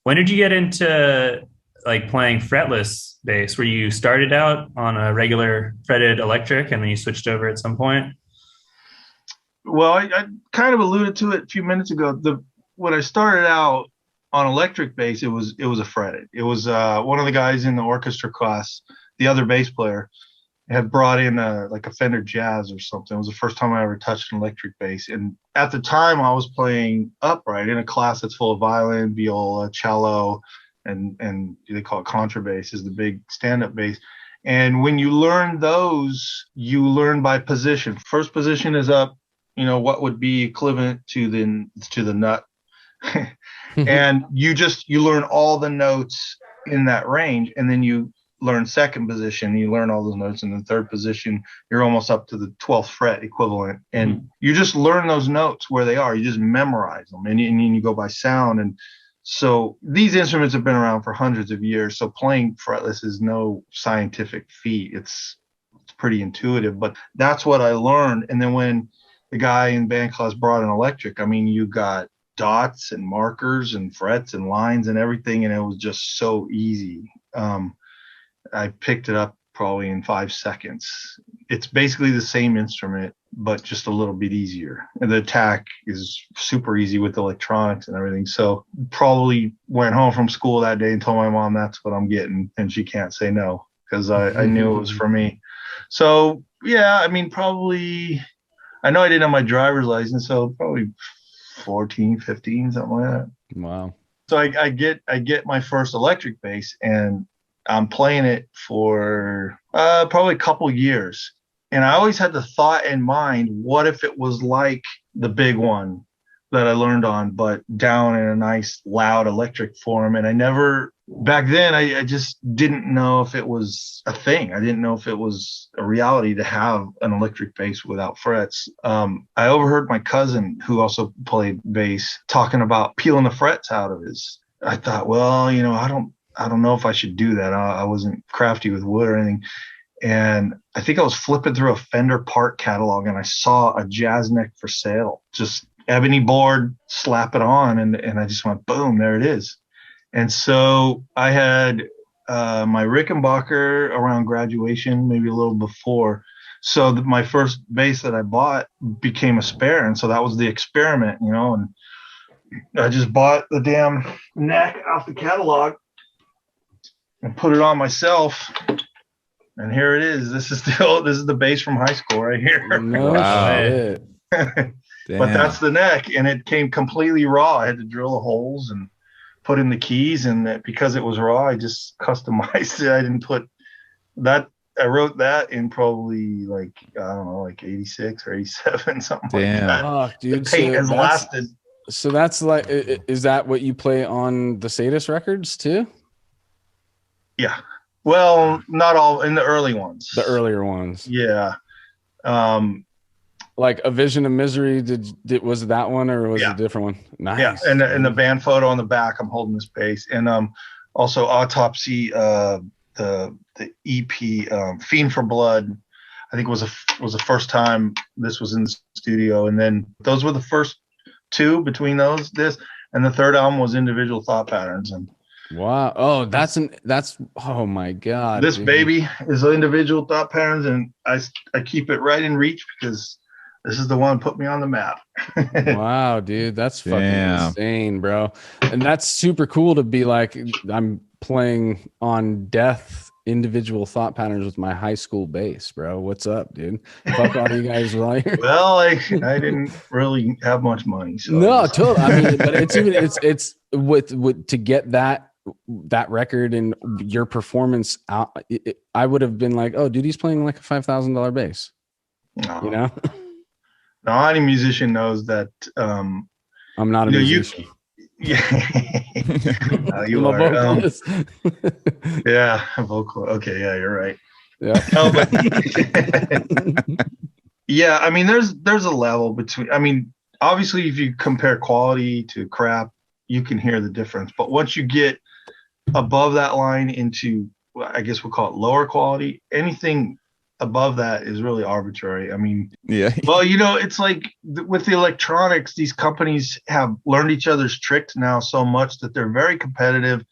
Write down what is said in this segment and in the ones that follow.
When did you get into like playing fretless bass? Where you started out on a regular fretted electric and then you switched over at some point? Well, I kind of alluded to it a few minutes ago. The When I started out on electric bass, it was a fretted. It was one of the guys in the orchestra class, the other bass player, had brought in like a Fender Jazz or something. It was the first time I ever touched an electric bass. And at the time, I was playing upright in a class that's full of violin, viola, cello, and they call it contrabass, is the big stand-up bass. And when you learn those, you learn by position. First position is up, what would be equivalent to the nut. And you learn all the notes in that range, and then you learn second position, you learn all those notes, and then third position you're almost up to the 12th fret equivalent, and you just learn those notes where they are. You just memorize them, and you go by sound. And so these instruments have been around for hundreds of years, so playing fretless is no scientific feat. It's pretty intuitive, but that's what I learned. And then when the guy in band class brought an electric, I mean, you got dots and markers and frets and lines and everything, and it was just so easy. I picked it up probably in 5 seconds. It's basically the same instrument, but just a little bit easier. And the attack is super easy with electronics and everything. So probably went home from school that day and told my mom that's what I'm getting, and she can't say no because I knew it was for me. So yeah, I mean, probably, I know I didn't have my driver's license, so probably 14, 15, something like that. Wow. So I get my first electric bass, and I'm playing it for probably a couple years. And I always had the thought in mind, what if it was like the big one that I learned on, but down in a nice loud electric form? And I never, back then, I just didn't know if it was a thing. I didn't know if it was a reality to have an electric bass without frets. I overheard my cousin, who also played bass, talking about peeling the frets out of his. I thought, well, I don't know if I should do that. I wasn't crafty with wood or anything. And I think I was flipping through a Fender part catalog, and I saw a jazz neck for sale, just ebony board, slap it on. And I just went, boom, there it is. And so I had my Rickenbacker around graduation, maybe a little before. So my first bass that I bought became a spare. And so that was the experiment, and I just bought the damn neck off the catalog and put it on myself, and here it is. This is the bass from high school right here. No shit. But that's the neck, and it came completely raw. I had to drill the holes and put in the keys, and because it was raw, I just customized it. I didn't put that. I wrote that in probably like, I don't know, like 86 or 87, something like that. Oh, dude, the paint has lasted. So that's like, is that what you play on the Sadist records too? Yeah. Well, not all, in the early ones. The earlier ones. Yeah. Like A Vision of Misery, was it that one, or was it a different one? Nice. Yeah, and the band photo on the back, I'm holding this bass. And also Autopsy, the EP, Fiend for Blood, I think was the first time this was in the studio. And then those were the first two between this, and the third album was Individual Thought Patterns. And wow. Oh, that's oh my God. This baby is Individual Thought Patterns, and I keep it right in reach because this is the one that put me on the map. Wow, dude. That's fucking insane, bro. And that's super cool to be like, I'm playing on Death Individual Thought Patterns with my high school bass, bro. What's up, dude? Fuck all you guys like. Well, I didn't really have much money. So no, totally. I mean, but it's with to get that record and your performance out, I would have been like, oh, dude, he's playing like a $5,000 bass. No. No, any musician knows that. I'm not a musician. You are. Yeah, vocal. Okay, yeah, you're right. Yeah. No, but yeah, I mean, there's a level between. I mean, obviously, if you compare quality to crap, you can hear the difference. But once you get above that line into, I guess we'll call it lower quality, anything above that is really arbitrary. I mean, yeah. Well, you know, it's like with the electronics, these companies have learned each other's tricks now so much that they're very competitive,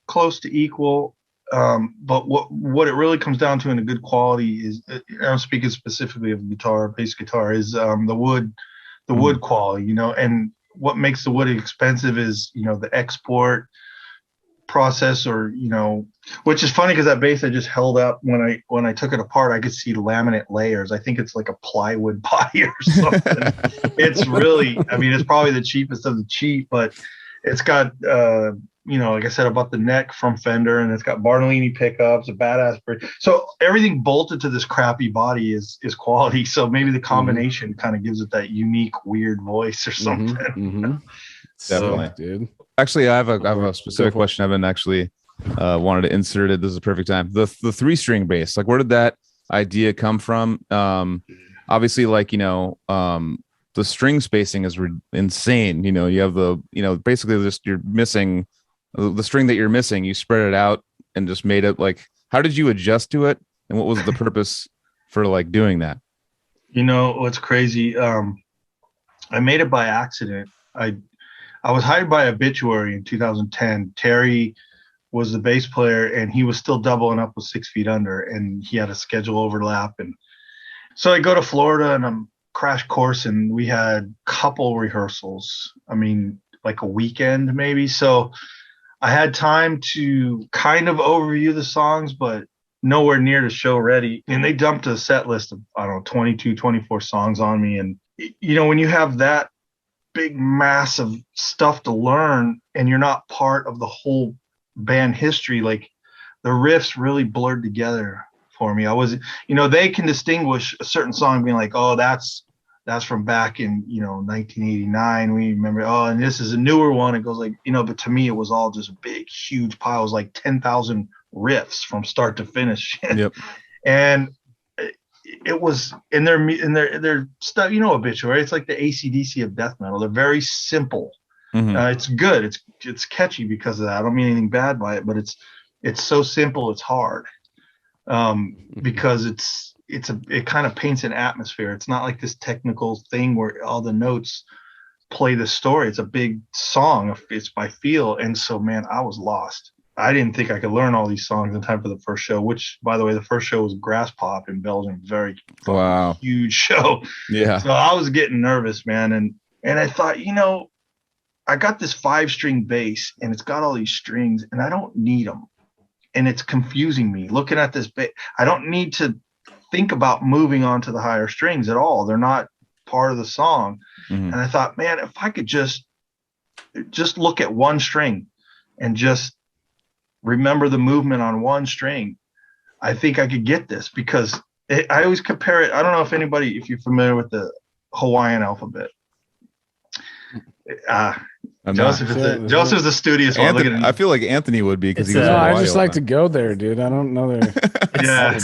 close to equal. But what it really comes down to in a good quality is, I'm speaking specifically of guitar, bass guitar, is the wood quality, you know, and what makes the wood expensive is, you know, the export process, or, you know, which is funny because that bass I just held up, when I took it apart, I could see laminate layers. I think it's like a plywood body or something. It's really, I mean, it's probably the cheapest of the cheap, but it's got, you know, like I said, about the neck from Fender, and it's got Bartolini pickups, a badass bridge. So everything bolted to this crappy body is quality. So maybe the combination kind of gives it that unique, weird voice or something. Definitely, dude. Actually, I have a specific question. I've been actually wanted to insert it. This is a perfect time. The 3-string bass, like, where did that idea come from? Obviously, like, you know, the string spacing is insane. You know, you have basically just, you're missing the string that you're missing. You spread it out and just made it, like, how did you adjust to it? And what was the purpose for, like, doing that? You know, what's crazy? I made it by accident. I was hired by Obituary in 2010. Terry was the bass player, and he was still doubling up with 6 Feet Under, and he had a schedule overlap. And so I go to Florida, and I'm crash course, and we had a couple rehearsals. I mean, like a weekend maybe. So I had time to kind of overview the songs, but nowhere near the show ready. And they dumped a set list of, I don't know, 22, 24 songs on me. And, you know, when you have that big mass of stuff to learn and you're not part of the whole band history, like, the riffs really blurred together for me. I was, you know, they can distinguish a certain song being like, oh, that's from back in, you know, 1989. We remember, oh, and this is a newer one. It goes like, you know, but to me, it was all just a big, huge pile. It was like 10,000 riffs from start to finish. Yep. And it was in their stuff, you know, Obituary. It's like the AC/DC of death metal. They're very simple. It's good. It's catchy because of that. I don't mean anything bad by it, but it's so simple. It's hard because it kind of paints an atmosphere. It's not like this technical thing where all the notes play the story. It's a big song. It's by feel. And so, man, I was lost. I didn't think I could learn all these songs in time for the first show, which, by the way, the first show was Grass Pop in Belgium. Very huge show. Yeah. So I was getting nervous, man. And I thought, you know, I got this 5-string bass, and it's got all these strings, and I don't need them. And it's confusing me looking at this bass. I don't need to think about moving on to the higher strings at all. They're not part of the song. And I thought, man, if I could just look at one string and just remember the movement on one string, I think I could get this, because I always compare it. I don't know if you're familiar with the Hawaiian alphabet. Joseph's the studious one. Look at it. I feel like Anthony would be, because he goes no, to Hawaii I just like to go there, dude. I don't know there. I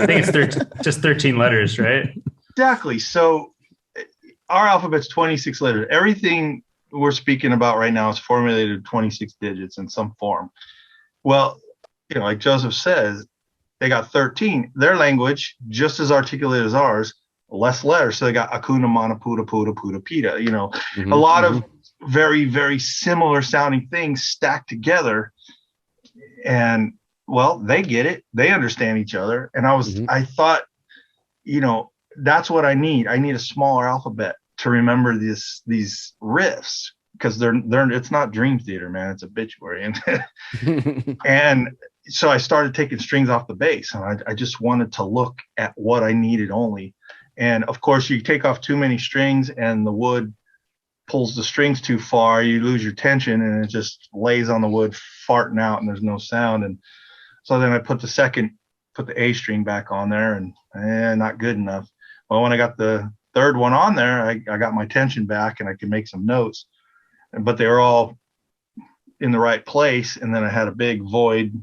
think it's just 13 letters, right? Exactly. So our alphabet's 26 letters. Everything we're speaking about right now is formulated 26 digits in some form. Well, you know, like Joseph says, they got 13. Their language, just as articulate as ours, less letters. So they got Akuna, Mana, Puta, Puta, Puta, Pita. You know, a lot of very, very similar sounding things stacked together. And, well, they get it. They understand each other. And I thought, you know, that's what I need. I need a smaller alphabet to remember these riffs, because they're it's not Dream Theater, man. It's Obituary. And so I started taking strings off the bass, and I just wanted to look at what I needed only. And of course, you take off too many strings and the wood pulls the strings too far, you lose your tension, and it just lays on the wood farting out, and there's no sound. And so then I put the A string back on there, and not good enough. Well, when I got the third one on there, I got my tension back, and I could make some notes, but they were all in the right place. And then I had a big void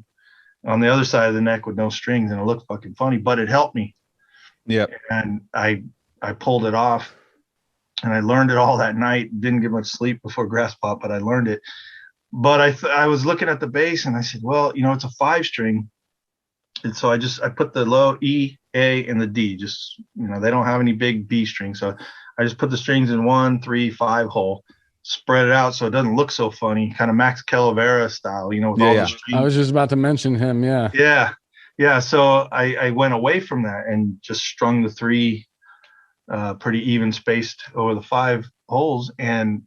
on the other side of the neck with no strings, and it looked fucking funny, but it helped me. Yeah. And I pulled it off, and I learned it all that night. Didn't get much sleep before Grass Pop, but I learned it. But I was looking at the bass, and I said, well, you know, it's a 5-string. And so I put the low E, A, and the D. Just, they don't have any big B strings. So I just put the strings in 1, 3, 5 hole, spread it out so it doesn't look so funny, kind of Max Calavera style, with all the strings. I was just about to mention him. Yeah. Yeah. Yeah. So I went away from that and just strung the 3 pretty even spaced over the 5 holes. And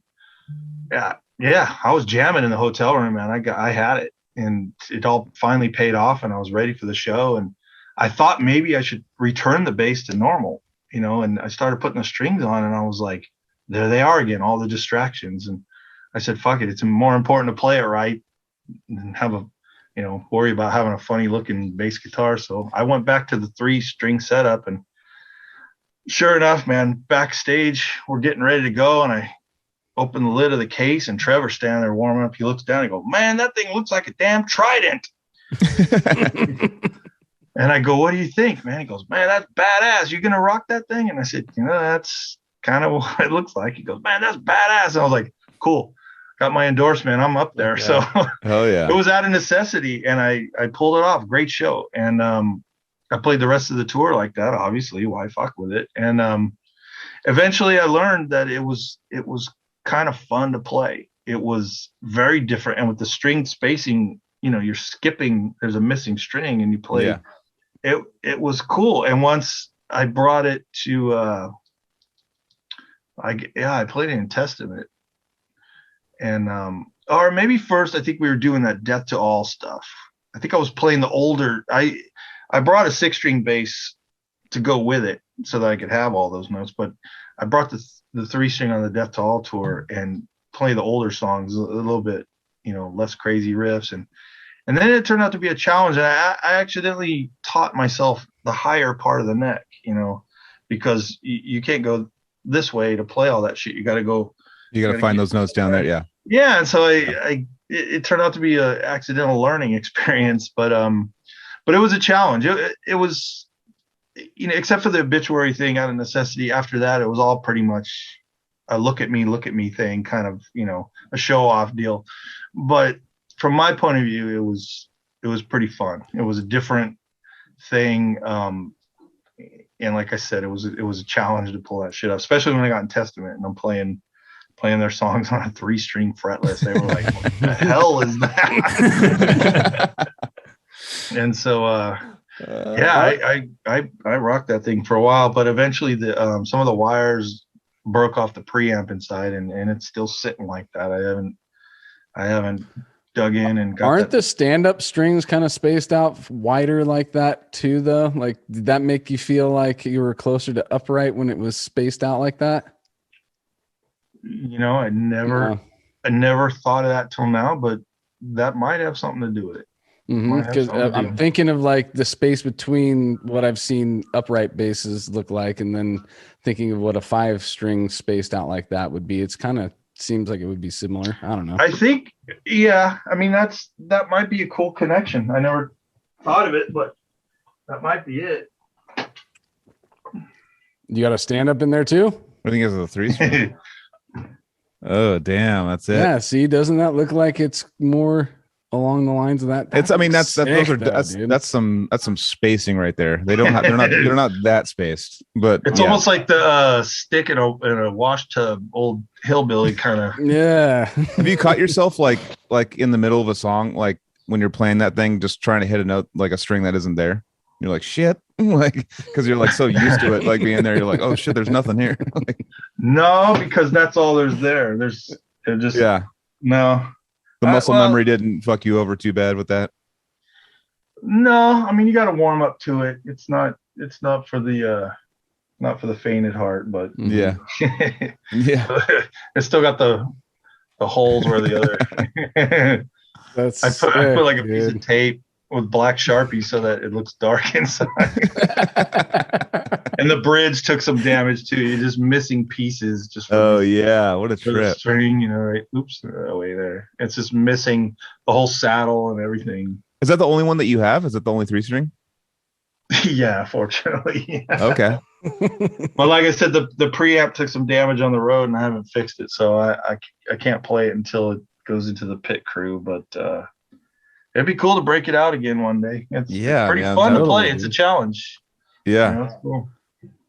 yeah, I was jamming in the hotel room, man. I had it, and it all finally paid off, and I was ready for the show. And I thought maybe I should return the bass to normal, and I started putting the strings on, and I was like, there they are again, all the distractions. And I said, fuck it. It's more important to play it right than have worry about having a funny looking bass guitar. So I went back to the 3-string setup, and sure enough, man, backstage, we're getting ready to go. And I open the lid of the case, and Trevor's standing there warming up. He looks down and goes, man, that thing looks like a damn trident. And I go, what do you think, man? He goes, man, that's badass. You gonna rock that thing? And I said, that's kind of what it looks like. He goes, man, that's badass. And I was like, cool, got my endorsement. I'm up there. Yeah. So hell yeah. It was out of necessity, and I pulled it off. Great show. And I played the rest of the tour like that, obviously. Why fuck with it? And eventually I learned that it was kind of fun to play. It was very different. And with the string spacing, you're skipping, there's a missing string, and you play. Yeah. It was cool. And once I brought it to I played it in Testament. And or maybe first I think we were doing that Death to All stuff. I think I was playing the older, I brought a 6-string bass to go with it so that I could have all those notes, but I brought the 3-string on the Death to All tour and play the older songs a little bit, less crazy riffs. And then it turned out to be a challenge. And I accidentally taught myself the higher part of the neck, because you can't go this way to play all that shit. You got to find those notes down there. Yeah. Yeah. And so it turned out to be an accidental learning experience, but it was a challenge. It was, except for the obituary thing out of necessity. After that, it was all pretty much a look at me thing, kind of, a show off deal. But from my point of view, it was pretty fun. It was a different thing. And like I said, it was a challenge to pull that shit up, especially when I got in Testament and I'm playing their songs on a 3-string fretless. They were like, what the hell is that? And so, I rocked that thing for a while, but eventually some of the wires broke off the preamp inside, and it's still sitting like that. I haven't dug in and got. Aren't the stand-up strings kind of spaced out wider like that too, though? Like, did that make you feel like you were closer to upright when it was spaced out like that? I never thought of that till now, but that might have something to do with it. Because I'm thinking of like the space between what I've seen upright basses look like, and then thinking of what a 5-string spaced out like that would be. It's kind of seems like it would be similar. I don't know. I think, yeah. I mean, that might be a cool connection. I never thought of it, but that might be it. You got a stand up in there too? I think it's a 3-string. Oh, damn. That's it. Yeah. See, doesn't that look like it's more along the lines of that? That's some spacing right there. They're not that spaced, but it's almost like the stick in a wash tub, old hillbilly kind of. Yeah. Have you caught yourself like in the middle of a song, like when you're playing that thing, just trying to hit a note, like a string that isn't there? You're like, shit, like, because you're like so used to it, like being there. You're like, oh shit, there's nothing here. No, because that's all there's. No. The muscle memory didn't fuck you over too bad with that. No, I mean, you got to warm up to it. It's not for the fainted heart, but yeah. It's still got the holes where the other. I put like a piece of tape with black Sharpie so that it looks dark inside. And the bridge took some damage too. You're just missing pieces. What a trip! String, right? Oops, way there. It's just missing the whole saddle and everything. Is that the only one that you have? Is it the only 3-string? Yeah, fortunately. Yeah. Okay. But like I said, the preamp took some damage on the road, and I haven't fixed it, so I can't play it until it goes into the pit crew. But it'd be cool to break it out again one day. It's pretty fun to play. It's a challenge. Yeah. That's cool.